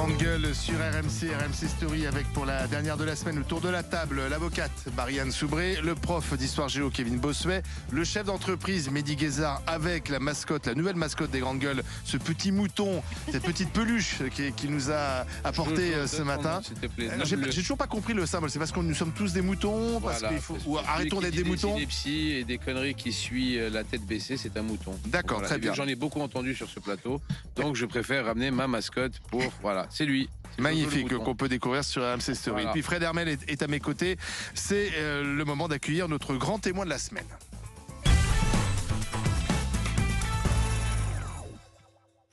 Grande Gueule sur RMC Story avec pour la dernière de la semaine le tour de la table, l'avocate Marianne Soubré, le prof d'histoire géo Kevin Bossuet, le chef d'entreprise Mehdi Guézard avec la mascotte, la nouvelle mascotte des Grandes Gueules, ce petit mouton, cette petite peluche qui nous a apporté ce matin. J'ai toujours pas compris le symbole, c'est parce que nous sommes tous des moutons, parce qu'il faut, ou arrêtons d'être des moutons. Des psys et des conneries qui suit la tête baissée, c'est un mouton. D'accord, voilà. Très bien. J'en ai beaucoup entendu sur ce plateau, donc je préfère ramener ma mascotte pour, voilà, c'est lui. Magnifique, qu'on peut découvrir sur RMC Story. Voilà. Et puis Fred Hermel est à mes côtés. C'est le moment d'accueillir notre grand témoin de la semaine.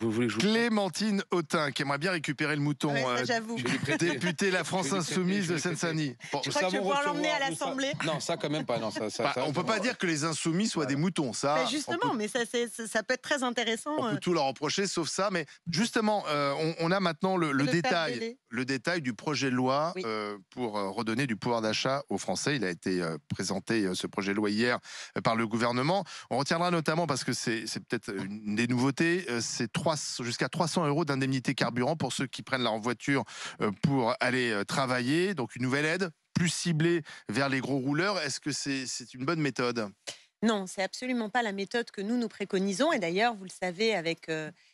Vous voulez que je vous... Clémentine Autain, qui aimerait bien récupérer le mouton. Ouais, j'avoue. Députée La France Insoumise de Seine-Saint-Denis. Bon, je crois que je vais pouvoir l'emmener à l'Assemblée. Non, ça quand même pas. Non, on peut pas dire que les Insoumis soient des moutons. Ça, mais justement, mais ça peut être très intéressant. On peut tout leur reprocher, sauf ça. Mais justement, on a maintenant le détail du projet de loi pour redonner du pouvoir d'achat aux Français. Il a été présenté, ce projet de loi, hier par le gouvernement. On retiendra notamment, parce que c'est peut-être une des nouveautés, c'est jusqu'à 300 € d'indemnité carburant pour ceux qui prennent leur voiture pour aller travailler. Donc une nouvelle aide plus ciblée vers les gros rouleurs. Est-ce que c'est une bonne méthode ? Non, c'est absolument pas la méthode que nous préconisons. Et d'ailleurs, vous le savez, avec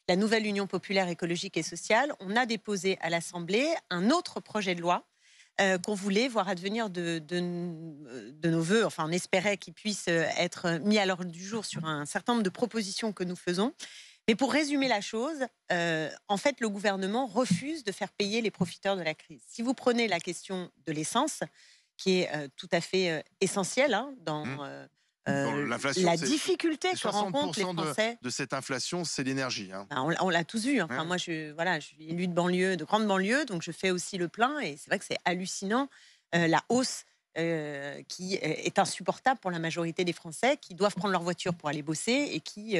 la nouvelle Union populaire écologique et sociale, on a déposé à l'Assemblée un autre projet de loi qu'on voulait voir advenir de nos voeux. Enfin, on espérait qu'il puisse être mis à l'ordre du jour sur un certain nombre de propositions que nous faisons. Mais pour résumer la chose, en fait, le gouvernement refuse de faire payer les profiteurs de la crise. Si vous prenez la question de l'essence, qui est tout à fait essentielle dans la difficulté que rencontrent les Français. De cette inflation, c'est l'énergie. Hein. On l'a tous vu. Enfin, moi, je suis élue de banlieue, de grande banlieue, donc je fais aussi le plein. Et c'est vrai que c'est hallucinant, la hausse qui est insupportable pour la majorité des Français qui doivent prendre leur voiture pour aller bosser et qui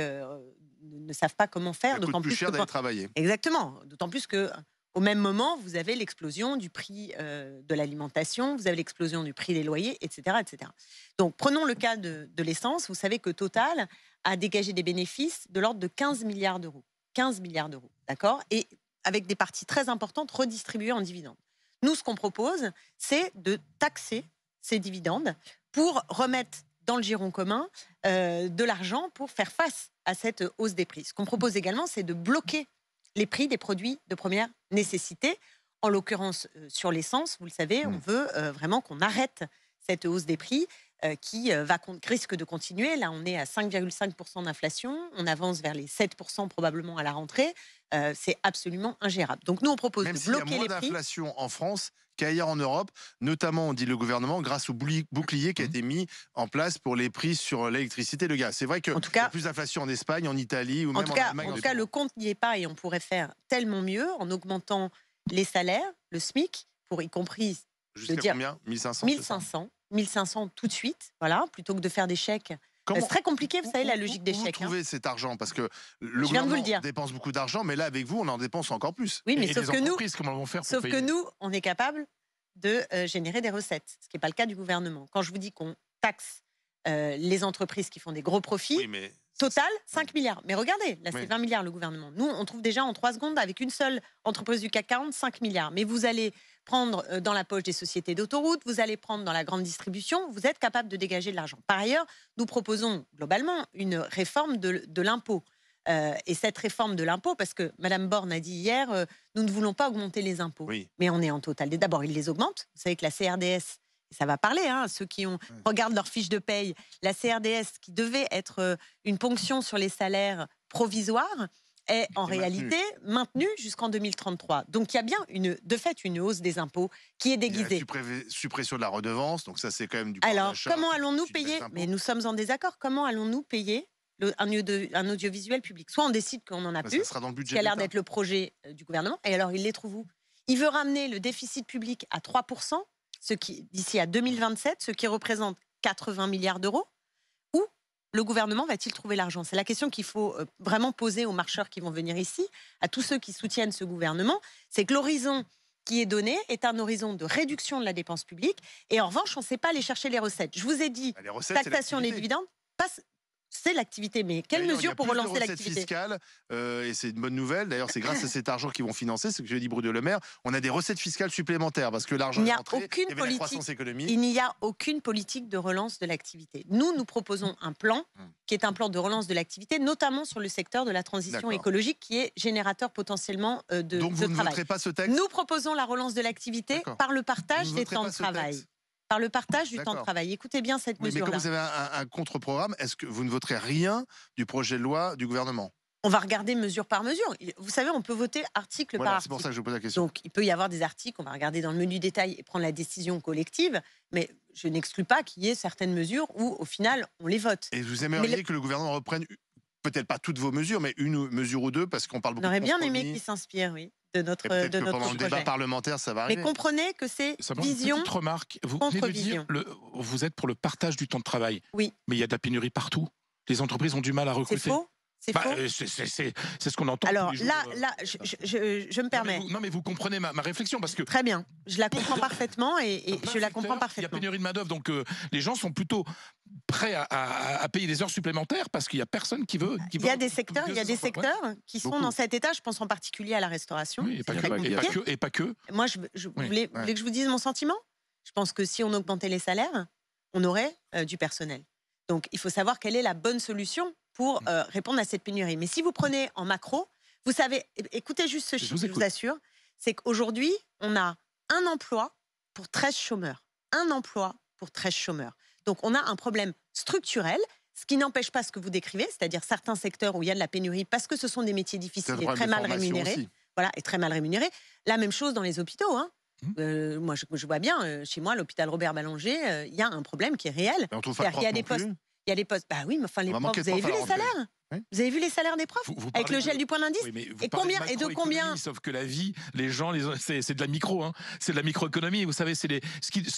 ne savent pas comment faire. D'autant plus cher d'aller travailler. Exactement. D'autant plus que au même moment, vous avez l'explosion du prix de l'alimentation, vous avez l'explosion du prix des loyers, etc., etc. Donc, prenons le cas de l'essence. Vous savez que Total a dégagé des bénéfices de l'ordre de 15 milliards d'euros. 15 milliards d'euros, d'accord ? Et avec des parties très importantes redistribuées en dividendes. Nous, ce qu'on propose, c'est de taxer ces dividendes pour remettre dans le giron commun de l'argent pour faire face à cette hausse des prix. Ce qu'on propose également, c'est de bloquer les prix des produits de première nécessité. En l'occurrence, sur l'essence, vous le savez, on veut vraiment qu'on arrête cette hausse des prix qui risque de continuer. Là, on est à 5,5% d'inflation. On avance vers les 7% probablement à la rentrée. C'est absolument ingérable. Donc nous, on propose de bloquer les prix. Même s'il y a moins d'inflation en France qu'ailleurs en Europe, notamment, on dit le gouvernement, grâce au bouclier qui a été mis en place pour les prix sur l'électricité et le gaz. C'est vrai qu'il y a plus d'inflation en Espagne, en Italie ou même en Allemagne. En tout cas, le compte n'y est pas et on pourrait faire tellement mieux en augmentant les salaires, le SMIC, pour y compris... Jusqu'à combien ? 1500 1500 tout de suite, voilà, plutôt que de faire des chèques. C'est très compliqué, vous savez, la logique des chèques. Où trouver cet argent ? Parce que le gouvernement dépense beaucoup d'argent, mais là, avec vous, on en dépense encore plus. Oui, mais et sauf les entreprises, comment vont faire pour payer ? que nous, on est capable de générer des recettes, ce qui n'est pas le cas du gouvernement. Quand je vous dis qu'on taxe les entreprises qui font des gros profits, total, 5 milliards. Mais regardez, là, c'est 20 milliards le gouvernement. Nous, on trouve déjà en 3 secondes, avec une seule entreprise du CAC 40, 5 milliards. Mais vous allez prendre dans la poche des sociétés d'autoroutes, vous allez prendre dans la grande distribution, vous êtes capable de dégager de l'argent. Par ailleurs, nous proposons globalement une réforme de l'impôt. Et cette réforme de l'impôt, parce que Mme Borne a dit hier, nous ne voulons pas augmenter les impôts. Mais on est en total. D'abord, ils les augmentent. Vous savez que la CRDS, ça va parler, ceux qui regardent leur fiche de paye, la CRDS, qui devait être une ponction sur les salaires provisoire, est en réalité maintenue jusqu'en 2033. Donc il y a bien de fait une hausse des impôts qui est déguisée. Il y a la suppression de la redevance, donc ça c'est quand même du Alors comment allons-nous payer ? Mais nous sommes en désaccord. Comment allons-nous payer un audiovisuel public ? Soit on décide qu'on n'en a plus, ce qui a l'air d'être le projet du gouvernement, et alors il les trouve où ? Il veut ramener le déficit public à 3%, d'ici à 2027, ce qui représente 80 milliards d'euros. Où le gouvernement va-t-il trouver l'argent ? C'est la question qu'il faut vraiment poser aux marcheurs qui vont venir ici, à tous ceux qui soutiennent ce gouvernement. C'est que l'horizon qui est donné est un horizon de réduction de la dépense publique. Et en revanche, on ne sait pas aller chercher les recettes. Je vous ai dit, taxation des dividendes, c'est l'activité. Mais quelles mesures pour relancer l'activité fiscale, et c'est une bonne nouvelle. D'ailleurs, c'est grâce à cet argent qu'ils vont financer, c'est ce que j'ai dit Bruno Le Maire. On a des recettes fiscales supplémentaires parce que l'argent est rentré, il y avait la croissance économique. Il n'y a aucune politique de relance de l'activité. Nous proposons un plan qui est un plan de relance de l'activité, notamment sur le secteur de la transition écologique, qui est générateur potentiellement de travail. Donc vous ne voterez pas ce texte? Nous proposons la relance de l'activité par le partage des temps de travail. Par le partage du temps de travail. Écoutez bien cette mesure-là. Mais comme vous avez un contre-programme, est-ce que vous ne voterez rien du projet de loi du gouvernement? On va regarder mesure par mesure. Vous savez, on peut voter article par article. C'est pour ça que je vous pose la question. Donc, il peut y avoir des articles, on va regarder dans le menu détail et prendre la décision collective, mais je n'exclus pas qu'il y ait certaines mesures où, au final, on les vote. Et vous aimeriez que le gouvernement reprenne, peut-être pas toutes vos mesures, mais une mesure ou deux, parce qu'on parle beaucoup de compromis. On aurait bien aimé qu'ils s'inspirent, oui, de notre projet. Pendant le débat parlementaire, ça va arriver. Mais comprenez que c'est vision une petite remarque. Vous contre venez de dire, vous êtes pour le partage du temps de travail. Oui. Mais il y a de la pénurie partout. Les entreprises ont du mal à recruter. C'est faux. C'est faux. C'est ce qu'on entend. Alors là, je me permets. Non, mais vous comprenez ma réflexion parce que. Très bien, je la comprends parfaitement et je la comprends parfaitement. Il y a pénurie de main d'œuvre, donc les gens sont plutôt prêts à payer des heures supplémentaires parce qu'il y a personne qui veut. Il y a des secteurs, qui sont dans cet état. Je pense en particulier à la restauration. Oui, et pas que. Moi, vous voulez que je vous dise mon sentiment? Je pense que si on augmentait les salaires, on aurait du personnel. Donc, il faut savoir quelle est la bonne solution pour répondre à cette pénurie. Mais si vous prenez en macro, vous savez, écoutez juste ce chiffre, je vous assure, c'est qu'aujourd'hui, on a un emploi pour 13 chômeurs. Un emploi pour 13 chômeurs. Donc, on a un problème structurel, ce qui n'empêche pas ce que vous décrivez, c'est-à-dire certains secteurs où il y a de la pénurie parce que ce sont des métiers difficiles et très mal rémunérés. Voilà, et très mal rémunérés. La même chose dans les hôpitaux, hein. Moi, je vois bien, chez moi, l'hôpital Robert Ballanger, il y a un problème qui est réel. Il y a des postes. Il y a des postes. Bah oui, mais enfin, les profs, vous avez vu les salaires? Vous avez vu les salaires des profs avec le gel du point d'indice? Et combien et de combien? Sauf que la vie, les gens, c'est de la micro, hein. C'est de la microéconomie. Vous savez, ce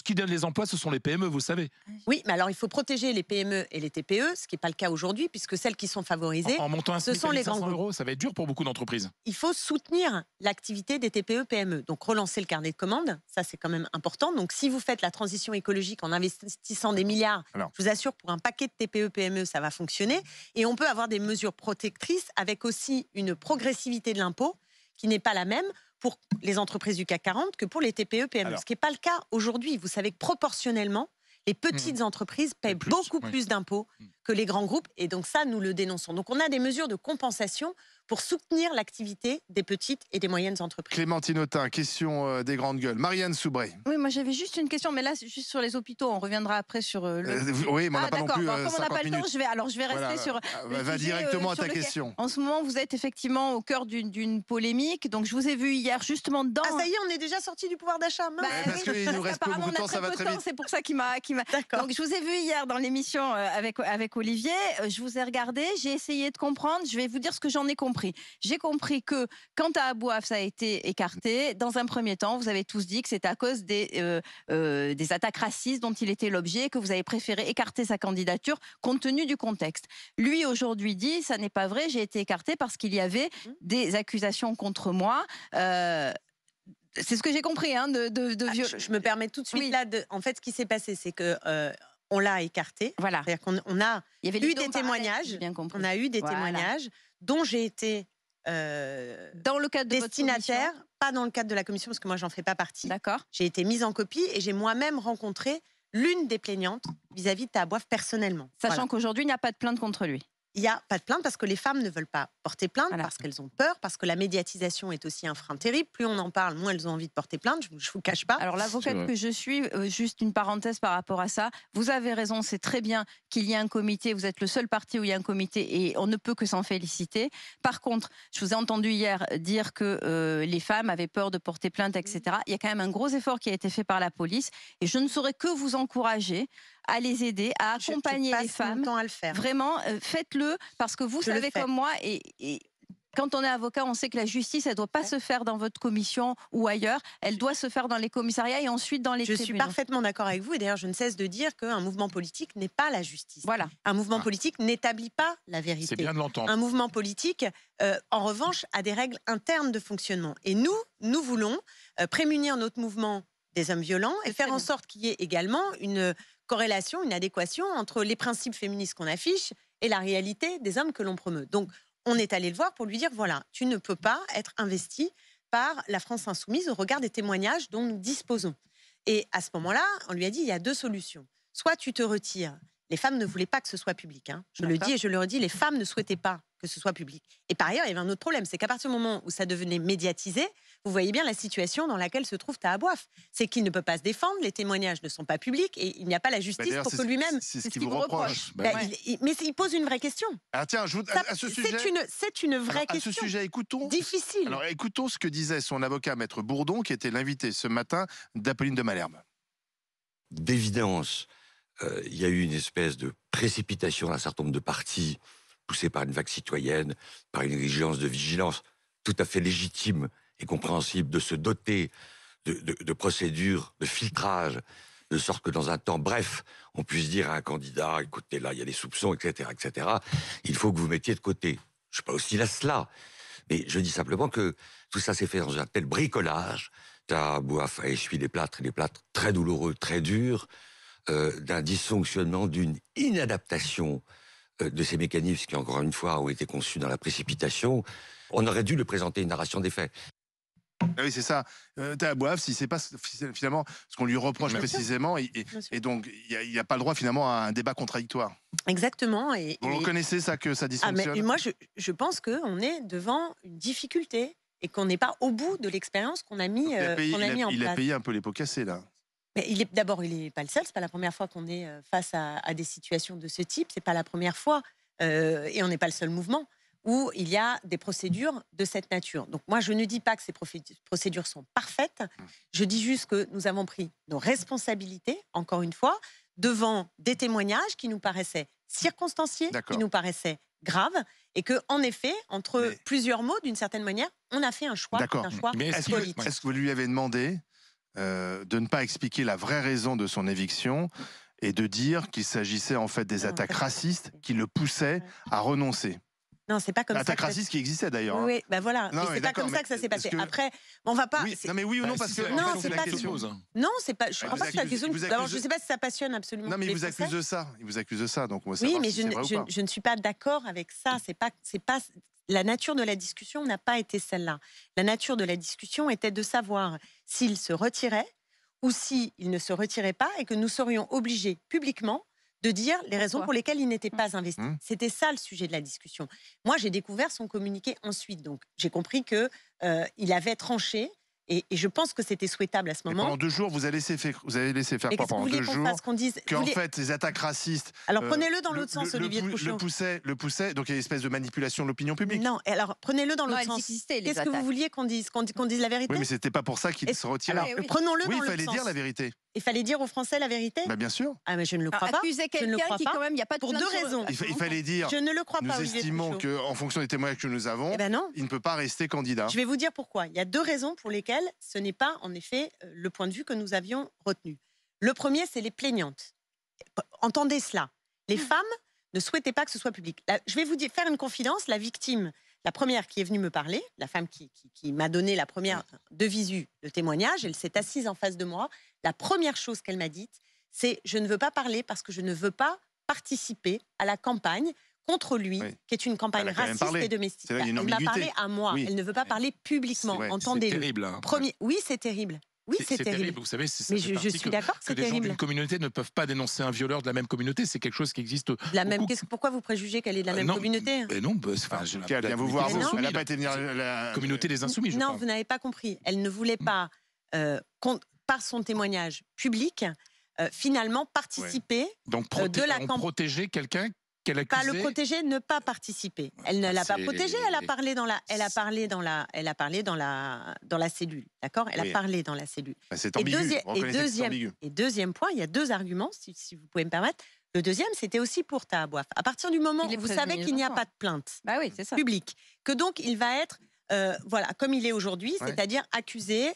qui donne les emplois, ce sont les PME, vous savez. Oui, mais alors il faut protéger les PME et les TPE, ce qui n'est pas le cas aujourd'hui, puisque celles qui sont favorisées, en montant ce sont les grands groupes. Euros, ça va être dur pour beaucoup d'entreprises. Il faut soutenir l'activité des TPE PME. Donc relancer le carnet de commandes, ça c'est quand même important. Donc si vous faites la transition écologique en investissant des milliards, je vous assure pour un paquet de TPE PME, ça va fonctionner. Et on peut avoir des mesures protectrices avec aussi une progressivité de l'impôt qui n'est pas la même pour les entreprises du CAC 40 que pour les TPE PME. Ce qui n'est pas le cas aujourd'hui. Vous savez que proportionnellement, les petites entreprises paient beaucoup plus d'impôts que les grands groupes. Et donc ça, nous le dénonçons. Donc on a des mesures de compensation pour soutenir l'activité des petites et des moyennes entreprises. Clémentine Autain, question des grandes gueules. Marianne Soubré. Oui, moi j'avais juste une question, mais là c'est juste sur les hôpitaux. On reviendra après sur le... oui, mais on n'a pas non plus comme on n'a pas le temps, je vais rester sur... Va directement à ta question. En ce moment, vous êtes effectivement au cœur d'une polémique. Donc je vous ai vu hier justement dans... Ah ça y est, on est déjà sorti du pouvoir d'achat. Parce qu'il nous reste pas beaucoup de temps, ça va très vite. C'est pour ça qu'il m'a... Donc je vous ai vu hier dans l'émission avec Olivier. Je vous ai regardé, j'ai essayé de comprendre. Je vais vous dire ce que j'en ai compris. J'ai compris que quand à Abouaf ça a été écarté, dans un premier temps, vous avez tous dit que c'était à cause des attaques racistes dont il était l'objet, que vous avez préféré écarter sa candidature compte tenu du contexte. Lui aujourd'hui dit, ça n'est pas vrai, j'ai été écarté parce qu'il y avait des accusations contre moi. C'est ce que j'ai compris, hein, je me permets tout de suite là. En fait, ce qui s'est passé, c'est que on l'a écarté. Voilà. C'est-à-dire qu'on a eu des témoignages. On a eu des témoignages dont j'ai été dans le cadre de destinataire, pas dans le cadre de la commission parce que moi j'en fais pas partie. D'accord. J'ai été mise en copie et j'ai moi-même rencontré l'une des plaignantes vis-à-vis de Tahabouaf personnellement. Sachant qu'aujourd'hui il n'y a pas de plainte contre lui. Il n'y a pas de plainte parce que les femmes ne veulent pas porter plainte, parce qu'elles ont peur, parce que la médiatisation est aussi un frein terrible. Plus on en parle, moins elles ont envie de porter plainte, je ne vous cache pas. Alors l'avocate que je suis, juste une parenthèse par rapport à ça, vous avez raison, c'est très bien qu'il y ait un comité, vous êtes le seul parti où il y a un comité et on ne peut que s'en féliciter. Par contre, je vous ai entendu hier dire que les femmes avaient peur de porter plainte, etc. Il y a quand même un gros effort qui a été fait par la police et je ne saurais que vous encourager à les aider, à accompagner les femmes. À le faire. Vraiment, faites-le, parce que vous savez comme moi, et quand on est avocat, on sait que la justice, elle ne doit pas se faire dans votre commission ou ailleurs, elle doit se faire dans les commissariats et ensuite dans les tribunaux. Je suis parfaitement d'accord avec vous, et d'ailleurs je ne cesse de dire qu'un mouvement politique n'est pas la justice. Voilà. Un mouvement politique n'établit pas la vérité. C'est bien de l'entendre. Un mouvement politique, en revanche, a des règles internes de fonctionnement. Et nous voulons prémunir notre mouvement des hommes violents et faire en sorte qu'il y ait également une corrélation, une adéquation entre les principes féministes qu'on affiche et la réalité des hommes que l'on promeut. Donc, on est allé le voir pour lui dire, voilà, tu ne peux pas être investi par la France insoumise au regard des témoignages dont nous disposons. Et à ce moment-là, on lui a dit, il y a 2 solutions. Soit tu te retires. Les femmes ne voulaient pas que ce soit public. Hein. Je le dis et je le redis, les femmes ne souhaitaient pas que ce soit public. Et par ailleurs, il y avait un autre problème, c'est qu'à partir du moment où ça devenait médiatisé, vous voyez bien la situation dans laquelle se trouve Taha Bouaf. C'est qu'il ne peut pas se défendre, les témoignages ne sont pas publics et il n'y a pas la justice pour que lui-même... C'est ce qu'il vous reproche. Mais il pose une vraie question. Ah tiens, à ce sujet... C'est une vraie question. À ce sujet, écoutons... Difficile. Alors écoutons ce que disait son avocat, Maître Bourdon, qui était l'invité ce matin d'Apolline de Malherbe. D'évidence, il y a eu une espèce de précipitation d'un certain nombre de partis, poussés par une vague citoyenne, par une exigence de vigilance tout à fait légitime et compréhensible de se doter de procédures de filtrage, de sorte que dans un temps bref, on puisse dire à un candidat, écoutez, là, il y a des soupçons, etc., etc., il faut que vous mettiez de côté. Je ne suis pas hostile à cela, mais je dis simplement que tout ça s'est fait dans un tel bricolage. Taha Bouaf a essuyé des plâtres très douloureux, très durs, d'un dysfonctionnement, d'une inadaptation de ces mécanismes qui, encore une fois, ont été conçus dans la précipitation. On aurait dû le présenter une narration des faits. Ah oui, c'est ça. Taha Bouaf, si c'est pas finalement ce qu'on lui reproche précisément, et donc il n'y a pas le droit finalement à un débat contradictoire. Exactement. Vous reconnaissez ça, que ça dysfonctionne? Moi, je pense qu'on est devant une difficulté et qu'on n'est pas au bout de l'expérience qu'on a mis, en place. Il a payé un peu les pots cassés, là. Mais d'abord, il n'est pas le seul. C'est pas la première fois qu'on est face à des situations de ce type. C'est pas la première fois, et on n'est pas le seul mouvement où il y a des procédures de cette nature. Donc moi, je ne dis pas que ces procédures sont parfaites. Je dis juste que nous avons pris nos responsabilités, encore une fois, devant des témoignages qui nous paraissaient circonstanciés, qui nous paraissaient graves, et que, en effet, entre plusieurs mots, d'une certaine manière, on a fait un choix, politique. Est-ce que vous lui avez demandé de ne pas expliquer la vraie raison de son éviction et de dire qu'il s'agissait en fait des attaques racistes qui le poussaient à renoncer? Non, c'est pas comme ça. L'attaque raciste qui existait d'ailleurs. Oui, ben voilà. Non, c'est pas comme ça que ça s'est passé. Après, on va pas. Oui, non, mais oui ou non, parce que. Non, c'est pas. Non, c'est pas. Je crois pas que c'est la question. Alors, je sais pas si ça passionne absolument. Non, mais il vous accuse de ça. Il vous accuse de ça. Donc, on va oui, savoir mais si c'est vrai ou pas. je ne suis pas d'accord avec ça. C'est pas. La nature de la discussion n'a pas été celle-là. La nature de la discussion était de savoir s'il se retirait ou s'il ne se retirait pas et que nous serions obligés publiquement de dire les raisons pour lesquelles il n'était pas investi. C'était ça le sujet de la discussion. Moi, j'ai découvert son communiqué ensuite. Donc, j'ai compris qu'il avait tranché. Et je pense que c'était souhaitable à ce moment. Pendant 2 jours, vous avez laissé faire pendant 2 jours qu'en fait, ces attaques racistes... Alors, prenez-le dans l'autre sens, Olivier de Pouchon. Le poussait, donc il y a une espèce de manipulation de l'opinion publique. Non, alors prenez-le dans l'autre sens. Qu'est-ce que vous vouliez qu'on dise la vérité? Oui, mais c'était pas pour ça qu'il se retirait. Alors, prenons-le dans l'autre sens. Oui, il fallait dire la vérité. Il fallait dire aux Français la vérité? Bah, bien sûr. Ah, mais je ne le crois pas. Accuser quelqu'un qui, quand même, il n'y a pas de pour 2 raisons. Il fallait dire... Je ne le crois pas, Nous estimons qu'en fonction des témoignages que nous avons, il ne peut pas rester candidat. Je vais vous dire pourquoi. Il y a 2 raisons pour lesquelles ce n'est pas, en effet, le point de vue que nous avions retenu. Le premier, c'est les plaignantes. Entendez cela. Les femmes ne souhaitaient pas que ce soit public. Je vais vous faire une confidence. La victime, la première qui est venue me parler, la femme qui m'a donné la première de visu le témoignage, elle s'est assise en face de moi. La première chose qu'elle m'a dite, c'est « je ne veux pas parler parce que je ne veux pas participer à la campagne contre lui, qui est une campagne raciste et domestique. » Elle m'a parlé à moi. Elle ne veut pas parler publiquement. Entendez-le. C'est terrible. Hein. Oui, c'est terrible. Oui, c'est terrible. Vous savez, mais je suis d'accord que c'est terrible. Les gens d'une communauté ne peuvent pas dénoncer un violeur de la même communauté. C'est quelque chose qui existe. Pourquoi vous préjugez qu'elle est de la même communauté? Non, elle vient vous voir. Elle n'a pas été venir la communauté des insoumis. Non, vous n'avez pas compris. Elle ne voulait pas, par son témoignage public, finalement participer de la campagne. Protéger quelqu'un qu'elle accusait. Pas le protéger, ne pas participer. Elle ne l'a pas protégé. Elle a parlé dans la cellule, d'accord? Elle a parlé dans la cellule. C'est ambigu. Et deuxième point, il y a 2 arguments, si vous pouvez me permettre. Le deuxième, c'était aussi pour Taha Bouaf. À partir du moment où vous savez qu'il n'y a pas de plainte publique, que donc il va être comme il est aujourd'hui, c'est-à-dire accusé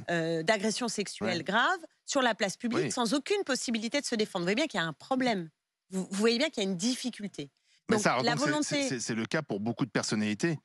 d'agression sexuelle grave sur la place publique sans aucune possibilité de se défendre. Vous voyez bien qu'il y a un problème. Vous voyez bien qu'il y a une difficulté. Donc, mais ça, la volonté... c'est le cas pour beaucoup de personnalités.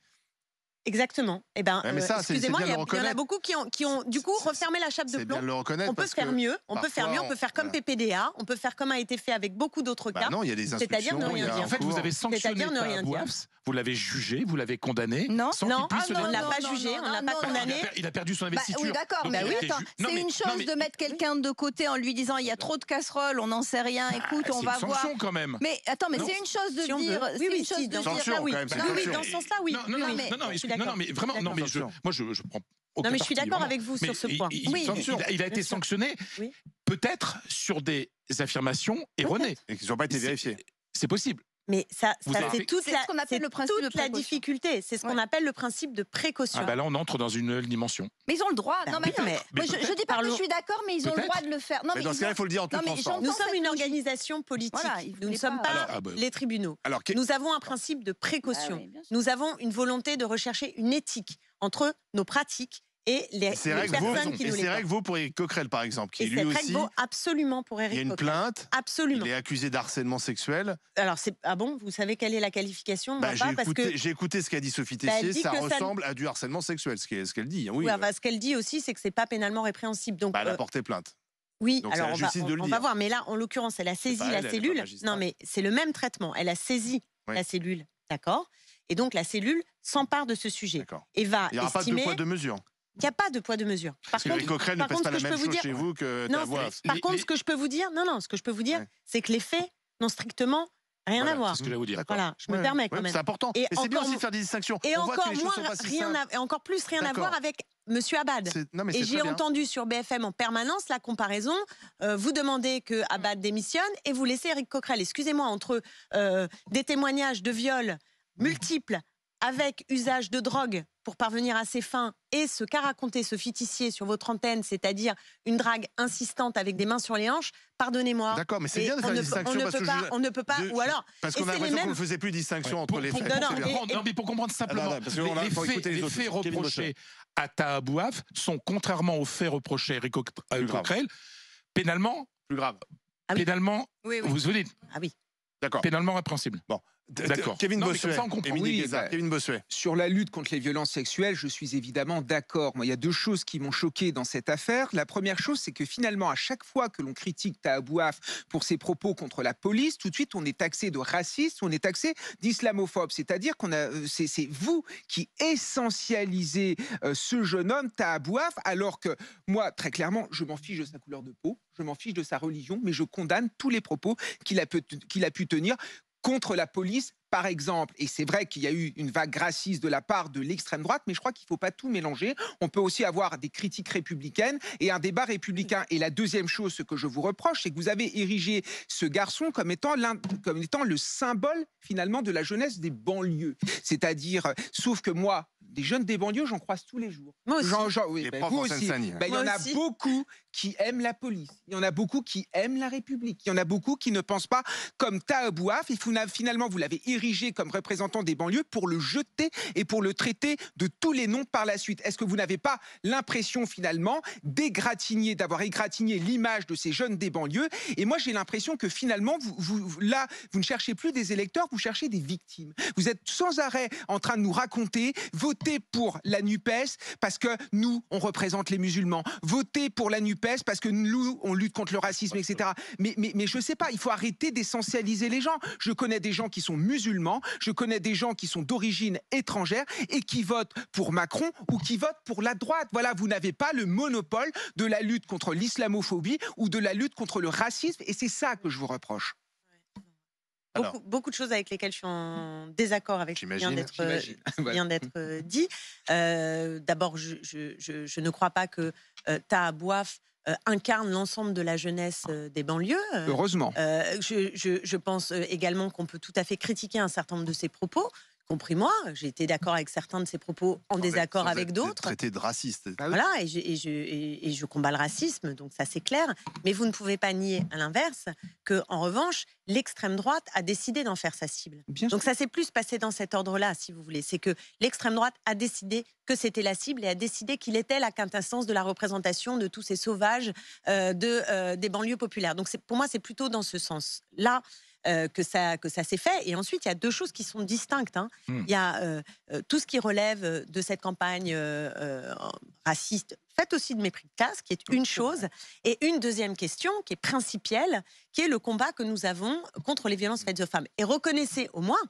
Exactement. Eh ben, Ouais, mais ça, c'est excusez-moi, bien il de le y en a reconnaître. beaucoup qui ont du coup refermé la chape de C'est bien plomb. de le reconnaître. On peut parce faire que mieux, on peut faire parfois, mieux, on peut faire comme voilà. PPDA, on peut faire comme a été fait avec beaucoup d'autres Bah cas. non, il y a des C'est-à-dire ne instructions. rien il y a dire. un En fait, vous cours. avez sanctionné C'est-à-dire ne rien dire. Bouafs, vous l'avez jugé, vous l'avez condamné. Non. sans Non, qu'il puisse se on ne l'a défendre. pas jugé, on ne l'a pas non, condamné. Il a perdu son Bah, investiture. oui, d'accord, Donc, mais il a été attends, ju- Non, c'est mais- une non, chose mais- de mettre quelqu'un de côté en lui disant il y a trop de casseroles, on n'en sait rien, écoute, Ah, on c'est va une voir. sanction quand même. Mais attends, mais Non. c'est une chose de Si on veut. dire. Oui, c'est oui, une chose si, de dans dire. ce Sanction, sens-là, oui. quand même, c'est Oui, une oui, sanction. dans ce sens-là, oui. Non, non, Oui, non, oui. mais- non, non, Je suis non, d'accord. mais vraiment, non, mais Sanction. moi, je prends aucun Non, mais je suis parti, d'accord vraiment. avec vous Mais sur ce point. Oui. Il a été Bien sûr. sanctionné, Oui. peut-être sur des affirmations erronées. Et qui n'ont pas été C'est- vérifiés. C'est possible. Mais ça Vous avez c'est fait- toute C'est la, ce qu'on appelle c'est le principe de toute la précaution. difficulté. C'est ce qu'on Ouais. appelle le principe de précaution. Ah bah là, on entre dans une nouvelle dimension. Mais ils ont le droit. Bah non, oui, mais, mais- moi, mais je dis peut-être. pas que Parlons- je suis d'accord, mais ils ont le Peut-être. droit de le faire. Non, Mais dans ils ce cas-là, ont- il faut le dire en toute Non, mais transparence. Nous j'entends sommes cette une logique. organisation politique. Voilà, ils Nous ne voulaient sommes pas- pas Ah bah, les tribunaux. Alors, Nous avons un principe de précaution. Ah oui, bien sûr. Nous avons une volonté de rechercher une éthique entre nos pratiques et les c'est vrai que vous, personnes qui et nous les c'est vrai que portent. vous, pour Éric Coquerel, par exemple, qui Et lui cette aussi, règle vaut absolument pour il y a Éric une Coquerel. plainte, Absolument. il est accusé d'harcèlement sexuel. Alors, ah bon, vous savez quelle est la qualification? Moi, Bah, pas, parce que j'ai écouté ce qu'a dit Sophie Bah, elle Tessier, dit ça que ça ne- ressemble à du harcèlement sexuel, ce qu'elle dit. Oui, oui, enfin, ce qu'elle dit aussi, c'est que c'est pas pénalement répréhensible. Donc, bah, elle a porté plainte. oui, Donc, c'est à alors la justice de le on dire. va voir. Mais là, en l'occurrence, elle a saisi pas elle, la elle est pas cellule. magistrate. Non, mais c'est le même traitement. Elle a saisi Oui. la cellule, d'accord? Et donc, la cellule s'empare de ce sujet D'accord. et va Il n'y aura pas de estimer poids de mesure. qu'il n'y a pas de poids de mesure. Par Parce que Éric Coquerel ne par pèse contre, pas la ce que même je peux vous chose dire- chez vous que non, ta voix. par contre, ce que je peux vous dire, ce que je peux vous dire, Ouais. c'est que les faits n'ont strictement rien Voilà, à voir. C'est ce que j'allais vous dire. D'accord. Voilà, je me Ouais, permets ouais, quand même. C'est important. Et Et c'est bien encore aussi de faire des distinctions. Et On voit que encore les choses moins sont pas si rien simples. et encore plus rien à D'accord. voir avec Monsieur Abad. Non, mais Et c'est j'ai très bien. entendu sur BFM en permanence la comparaison. Vous demandez que Abad démissionne et vous laissez Éric Coquerel. Excusez-moi, entre des témoignages de viol multiples avec usage de drogue pour parvenir à ses fins et ce qu'a raconté Sophie Tessier sur votre antenne, c'est-à-dire une drague insistante avec des mains sur les hanches, pardonnez-moi. D'accord, mais c'est Et bien de faire on des ne peut- distinctions. parce que on ne peut pas, de- ou alors, Parce et qu'on a c'est les l'impression qu'on mêmes- ne faisait plus distinction entre les Pour faits. non, C'est bien. et- non, mais pour comprendre simplement, Ah, non, parce qu'on a- faut écouter les autres faits aussi. Kevin reprochés à Taha Bouaf sont, contrairement aux faits reprochés à Éric Plus grave. Coquerel, pénalement, Plus grave. Ah oui. pénalement, Oui, oui. vous venez, Ah oui. D'accord. pénalement répréhensible. D'accord. Kevin Non, mais comme Bossuet. ça, on comprend. Émilie Oui, Guézard. bah, Kevin Bossuet. Sur la lutte contre les violences sexuelles, je suis évidemment d'accord. Moi, il y a deux choses qui m'ont choqué dans cette affaire. La première chose, c'est que finalement, à chaque fois que l'on critique Taha Bouaf pour ses propos contre la police, tout de suite, on est taxé de raciste, on est taxé d'islamophobe. C'est-à-dire c'est vous qui essentialisez ce jeune homme, Taha Bouaf, alors que moi, très clairement, je m'en fiche de sa couleur de peau, je m'en fiche de sa religion, mais je condamne tous les propos qu'il a pu tenir contre la police, par exemple. Et c'est vrai qu'il y a eu une vague raciste de la part de l'extrême droite, mais je crois qu'il ne faut pas tout mélanger. On peut aussi avoir des critiques républicaines et un débat républicain. Et la deuxième chose, ce que je vous reproche, c'est que vous avez érigé ce garçon comme étant le symbole, finalement, de la jeunesse des banlieues. C'est-à-dire, sauf que moi, des jeunes des banlieues, j'en croise tous les jours. Moi aussi. Oui, Les ben, profs vous en aussi. Seine-Saint-Denis. Ben, il y en Moi a aussi. beaucoup qui aiment la police. Il y en a beaucoup qui aiment la République. Il y en a beaucoup qui ne pensent pas comme Taha Bouaf. Et finalement, vous l'avez érigé comme représentant des banlieues pour le jeter et pour le traiter de tous les noms par la suite. Est-ce que vous n'avez pas l'impression, finalement, d'avoir égratigné l'image de ces jeunes des banlieues? Et moi, j'ai l'impression que finalement, vous ne cherchez plus des électeurs, vous cherchez des victimes. Vous êtes sans arrêt en train de nous raconter, votez pour la NUPES parce que nous, on représente les musulmans. Votez pour la NUPES parce que nous, on lutte contre le racisme, etc. Mais je sais pas, il faut arrêter d'essentialiser les gens. Je connais des gens qui sont musulmans, je connais des gens qui sont d'origine étrangère et qui votent pour Macron ou qui votent pour la droite. Voilà, vous n'avez pas le monopole de la lutte contre l'islamophobie ou de la lutte contre le racisme et c'est ça que je vous reproche. Alors. Beaucoup de choses avec lesquelles je suis en désaccord avec ce qui vient d'être dit. D'abord, je ne crois pas que Taha Bouaf incarne l'ensemble de la jeunesse des banlieues. Heureusement. Je pense également qu'on peut tout à fait critiquer un certain nombre de ses propos, y compris moi. J'ai été d'accord avec certains de ses propos, en désaccord avec d'autres. Traité de raciste. Ah oui. Voilà, et je combats le racisme, donc ça c'est clair. Mais vous ne pouvez pas nier, à l'inverse, que en revanche, l'extrême droite a décidé d'en faire sa cible. Bien sûr. Donc ça s'est plus passé dans cet ordre-là, si vous voulez. C'est que l'extrême droite a décidé que c'était la cible et a décidé qu'il était la quintessence de la représentation de tous ces sauvages des banlieues populaires. Donc pour moi, c'est plutôt dans ce sens-là. que ça s'est fait. Et ensuite, il y a deux choses qui sont distinctes. Il y a tout ce qui relève de cette campagne raciste, faite aussi de mépris de classe, qui est une chose. Et une deuxième question, qui est principielle, qui est le combat que nous avons contre les violences faites aux femmes. Et reconnaissez au moins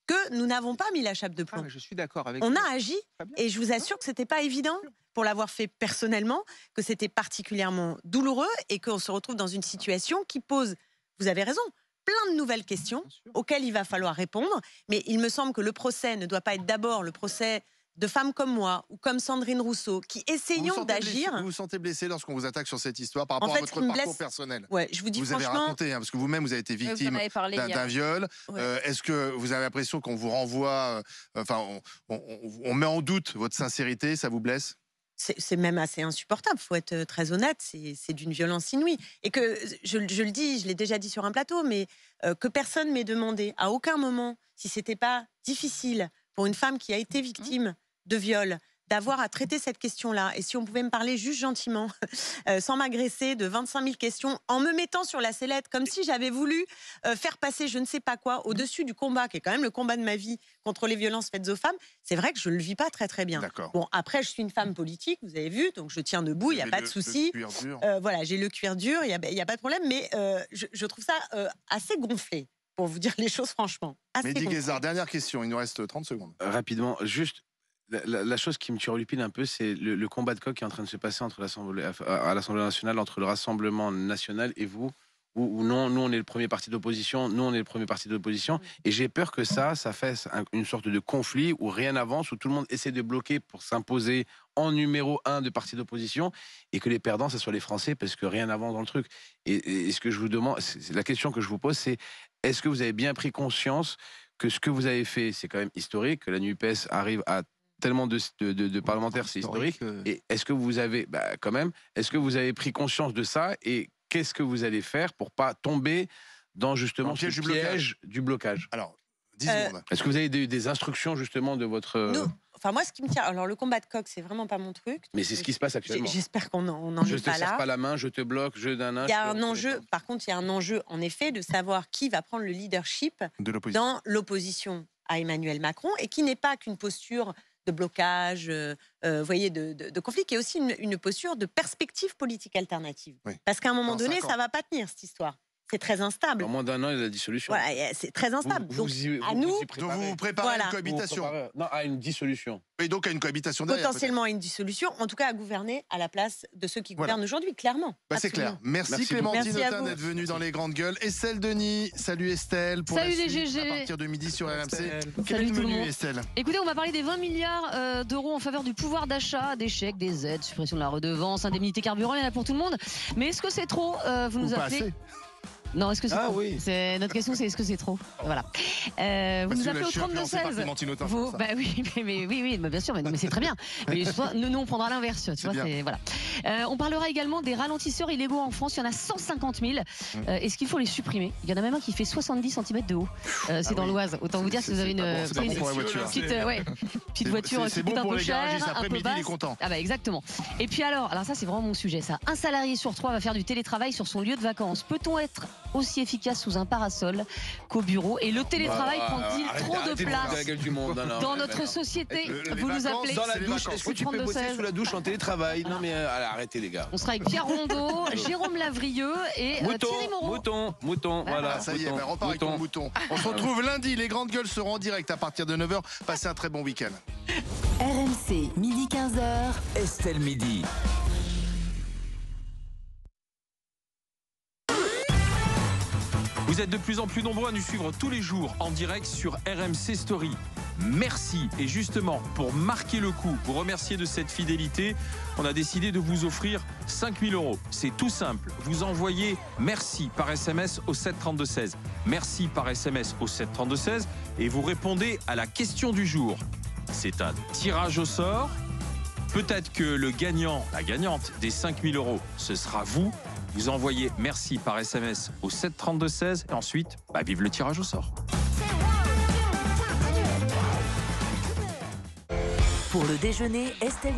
que nous n'avons pas mis la chape de plomb. Je suis d'accord avec On vous. a agi, et je vous assure que ce n'était pas évident, pour l'avoir fait personnellement, que c'était particulièrement douloureux et qu'on se retrouve dans une situation qui pose, vous avez raison, plein de nouvelles questions auxquelles il va falloir répondre. Mais il me semble que le procès ne doit pas être d'abord le procès de femmes comme moi ou comme Sandrine Rousseau qui essayons d'agir. Vous vous sentez blessé lorsqu'on vous attaque sur cette histoire par rapport à votre parcours personnel? Ouais, je vous dis vous avez franchement, raconté, parce que vous-même vous avez été victime d'un viol. Ouais. Est-ce que vous avez l'impression qu'on vous renvoie, on met en doute votre sincérité, ça vous blesse? c'est même assez insupportable, il faut être très honnête, c'est d'une violence inouïe. Et que, je le dis, je l'ai déjà dit sur un plateau, mais que personne m'ait demandé à aucun moment si c'était pas difficile pour une femme qui a été victime de viol, d'avoir à traiter cette question-là. Et si on pouvait me parler juste gentiment, sans m'agresser de 25 000 questions, en me mettant sur la sellette, comme si j'avais voulu faire passer je ne sais pas quoi au-dessus du combat, qui est quand même le combat de ma vie contre les violences faites aux femmes, c'est vrai que je ne le vis pas très très bien. Bon, après, je suis une femme politique, vous avez vu, donc je tiens debout, il n'y a pas de souci. Voilà, j'ai le cuir dur, il n'y a pas de problème, mais je trouve ça assez gonflé, pour vous dire les choses franchement. Mehdi Guézard, dernière question, il nous reste 30 secondes. Rapidement, juste... La chose qui me turlupine un peu, c'est le combat de coq qui est en train de se passer à l'Assemblée nationale, entre le Rassemblement national et vous, où non, nous on est le premier parti d'opposition, et j'ai peur que ça fasse une sorte de conflit où rien n'avance, où tout le monde essaie de bloquer pour s'imposer en numéro 1 de parti d'opposition, et que les perdants, ce soit les Français, parce que rien n'avance dans le truc. Et ce que je vous demande, la question que je vous pose, c'est est-ce que vous avez bien pris conscience que ce que vous avez fait, c'est quand même historique, que la NUPES arrive à tellement de parlementaires, c'est historique. Et est-ce que vous avez, est-ce que vous avez pris conscience de ça et qu'est-ce que vous allez faire pour pas tomber dans justement ce piège du blocage? Alors, 10 secondes. Est-ce que vous avez des instructions justement de votre... Enfin, moi, ce qui me tient... Alors, le combat de coq, c'est vraiment pas mon truc. Mais c'est ce qui se passe actuellement. J'espère qu'on n'en est pas là. Je te serre pas la main, je te bloque, il y a un enjeu, par contre, il y a un enjeu, en effet, de savoir qui va prendre le leadership dans l'opposition à Emmanuel Macron, et qui n'est pas qu'une posture de blocage, voyez, de conflit, qui est aussi une posture de perspective politique alternative. Oui. Parce qu'à un moment donné, ça ne va pas tenir, cette histoire. C'est très instable. En moins d'un an, il y a la dissolution. Voilà, c'est très instable. Donc, vous préparez à une cohabitation. Non, à une dissolution. Et donc à une cohabitation derrière. Potentiellement à une dissolution, en tout cas à gouverner à la place de ceux qui gouvernent aujourd'hui, clairement. C'est clair. Merci Clémentine Autain d'être venue dans les grandes gueules. Estelle Denis, salut Estelle. Pour salut la suite, les GG. à partir de midi sur RMC. Quel est le menu, Estelle? Écoutez, on va parler des 20 milliards d'euros en faveur du pouvoir d'achat, des chèques, des aides, suppression de la redevance, indemnité carburant, il y en a pour tout le monde. Mais est-ce que c'est trop? Vous nous appelez. Non, est-ce que c'est trop? Oui. Notre question, c'est est-ce que c'est trop? Voilà. Vous nous appelez au 32-16. Bah oui, oui, bien sûr, mais c'est très bien. Mais nous, on prendra l'inverse. Tu vois, voilà. On parlera également des ralentisseurs illégaux en France. Il y en a 150 000. Est-ce qu'il faut les supprimer? Il y en a même un qui fait 70 cm de haut. C'est dans l'Oise. Autant vous dire si vous avez une petite voiture qui coûte un peu cher, un peu basse. Ah bah exactement. Et puis alors ça c'est vraiment mon sujet. Ça, un salarié sur 3 va faire du télétravail sur son lieu de vacances. Peut-on être aussi efficace sous un parasol qu'au bureau? Et le télétravail prend-il trop de place dans notre société? Vous nous appelez dans la douche. Est-ce que tu peux bosser sous la douche en télétravail? Non mais arrêtez les gars. On sera avec Pierre Rondeau, Jérôme Lavrieux et Thierry Moreau. Mouton, voilà. Ça y est, repart avec ton mouton. On se retrouve lundi. Les grandes gueules seront en direct à partir de 9h. Passez un très bon week-end. RMC, midi 15h. Estelle Midi. Vous êtes de plus en plus nombreux à nous suivre tous les jours en direct sur RMC Story. Merci. Et justement, pour marquer le coup, vous remercier de cette fidélité, on a décidé de vous offrir 5 000 €. C'est tout simple. Vous envoyez merci par SMS au 732-16. Merci par SMS au 732-16 et vous répondez à la question du jour. C'est un tirage au sort. Peut-être que le gagnant, la gagnante des 5 000 €, ce sera vous. Vous envoyez merci par SMS au 732-16 et ensuite, vive le tirage au sort. Pour le déjeuner, Estelle